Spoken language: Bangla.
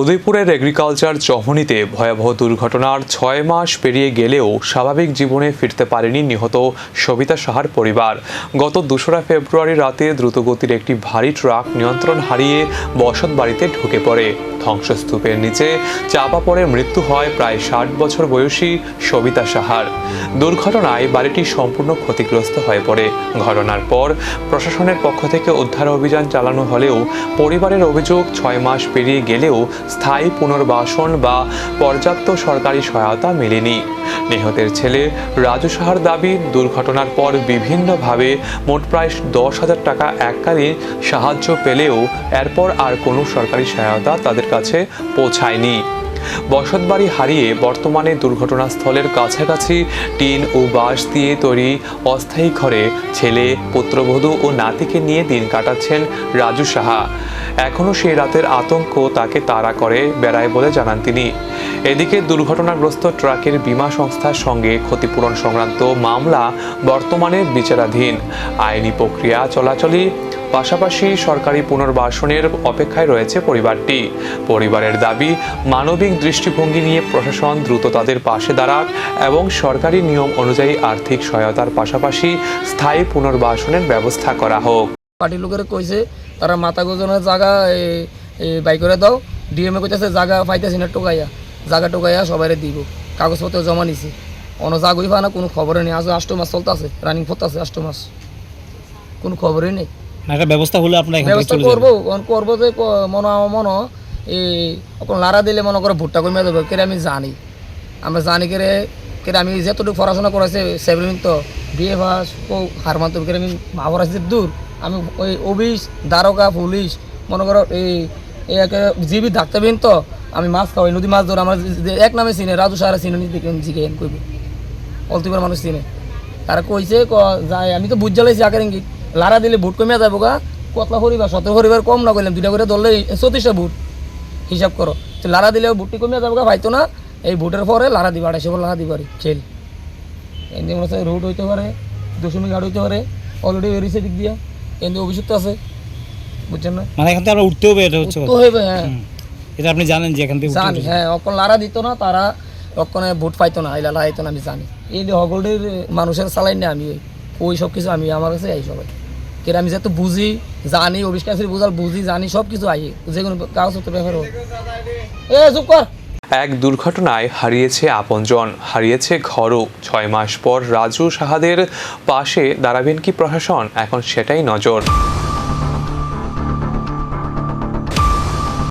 উদয়পুরের এগ্রিকালচার চহনিতে ভয়াবহ দুর্ঘটনার ৬ মাস পেরিয়ে গেলেও স্বাভাবিক জীবনে ফিরতে পারেনি নিহত সবিতা সাহার পরিবার। গত ২রা ফেব্রুয়ারি রাতে দ্রুতগতির একটি ভারী ট্রাক নিয়ন্ত্রণ হারিয়ে বসত বাড়িতে ঢুকে পড়ে। ধ্বংসস্তূপের নিচে চাপা পড়ে মৃত্যু হয় প্রায় ৬০ বছর বয়সী সবিতা সাহার। দুর্ঘটনায় বাড়িটি সম্পূর্ণ ক্ষতিগ্রস্ত হয়ে পড়ে। ঘটনার পর প্রশাসনের পক্ষ থেকে উদ্ধার অভিযান চালানো হলেও পরিবারের অভিযোগ ৬ মাস পেরিয়ে গেলেও স্থায়ী পুনর্বাসন বা পর্যাপ্ত সরকারি সহায়তা মেলেনি। নিহতের ছেলে রাজু সাহার দাবি, দুর্ঘটনার পর বিভিন্নভাবে মোট প্রায় ১০,০০০ টাকা এককালীন সাহায্য পেলেও এরপর আর কোনো সরকারি সহায়তা তাদের কাছে পৌঁছায়নি। বসতবাড়ি হারিয়ে বর্তমানে দুর্ঘটনাস্থলের কাছাকাছি টিন ও বাঁশ দিয়ে তৈরি অস্থায়ী ঘরে ছেলে, পুত্রবধূ ও নাতিকে নিয়ে দিন কাটাচ্ছেন রাজু সাহা। এখনও সেই রাতের আতঙ্ক তাকে তাড়া করে বেড়ায় বলে জানান তিনি। এদিকে দুর্ঘটনাগ্রস্ত ট্রাকের বীমা সংস্থার সঙ্গে ক্ষতিপূরণ সংক্রান্ত মামলা বর্তমানে বিচারাধীন। আইনি প্রক্রিয়া চলাচলে পাশাপাশি সরকারি পুনর্বাসনের অপেক্ষায় রয়েছে পরিবারটি। পরিবারের দাবি, মানবিক দৃষ্টিভঙ্গি নিয়ে প্রশাসন দ্রুত তাদের পাশে দাঁড়াক এবং সরকারি নিয়ম অনুযায়ী আর্থিক সহায়তার পাশাপাশি স্থায়ী পুনর্বাসনের ব্যবস্থা করা হোক। পার্টির লোকের কইছে তারা মাথা গোজনের জায়গা বাই করে দাও, ডিএমএ কইতেছে জায়গা পাইতেছি না, জায়গা টোকাইয়া সবাই দিব, কাগজপত্র জমা নিছি, অন্য জাগই পা না, কোনো খবরে নেই। আজ ৮ মাস চলতেছে, রানিং করতেছে ৮ মাস, কোনো খবরই নেই। একটা ব্যবস্থা হলে আপনার ব্যবস্থা করবো যে মনে এই এখন লারা দিলে মনে করে ভুট্টা কমে দেবো কেরে আমি জানি, আমরা জানি কেরে আমি যেতটুকু পড়াশোনা করেছে 7 তো বিএ পাস ও হারমান তো কেরে আমি মা পড়াইছি দূর। আমি ওই অফিস দারোগা পুলিশ মনে করো এই জিবি ডাক্তারবিন তো আমি মাছ খাওয়াই, নদী মাছ ধরে আমার এক নামে চিনে রাজু সারা চিনে জিজ্ঞেন কইব অল্টিবার মানুষ চিনে। তারা কইছে যায়, আমি তো বুঝ জ্বালাইছি আগে ইঙ্গিত লারা দিলে ভোট কমিয়া যাবো গা, কতলা পরিবার ১৭ পরিবার কম না করলাম, 2টা করে ধরলে 34টা ভোট হিসাব করো। তো লারা দিলে ভোটটি কমিয়া যাবো গা, ভাইতো না এই ভোটের পরে লারা দিবা ২৫০ লারা দিবারি খেল এমনি মনে হচ্ছে রোড হইতে পারে, দশমী ঘাট হইতে পারে, অলরেডি বেরিয়েছে দিক দিয়া, এমনি অভিযুক্ত আছে, বুঝছেন না? মানে এখান থেকে আমরা উঠতে হবে, এটা হচ্ছে হবে। হ্যাঁ, এটা আপনি জানেন যে এখান থেকে জানি। হ্যাঁ, অখন লারা দিত না, তারা অক্ষণে ভোট পাইতো না, লারা হইতো না, আমি জানি। এই হগলটির মানুষের চালাই না, আমি ওই সব কিছু আমি আমার কাছে এই সবাই কেন আমি যেহেতু বুঝি জানি, অবিশ্বাসের বুঝাল বুঝি জানি সব কিছু আই, যে কোনো কাগজপত্র ব্যাপার চুপ কর। এক দুর্ঘটনায় হারিয়েছে আপনজন, হারিয়েছে ঘরও। ৬ মাস পর রাজু সাহাদের পাশে দাঁড়াবেন কি প্রশাসন? এখন সেটাই নজর।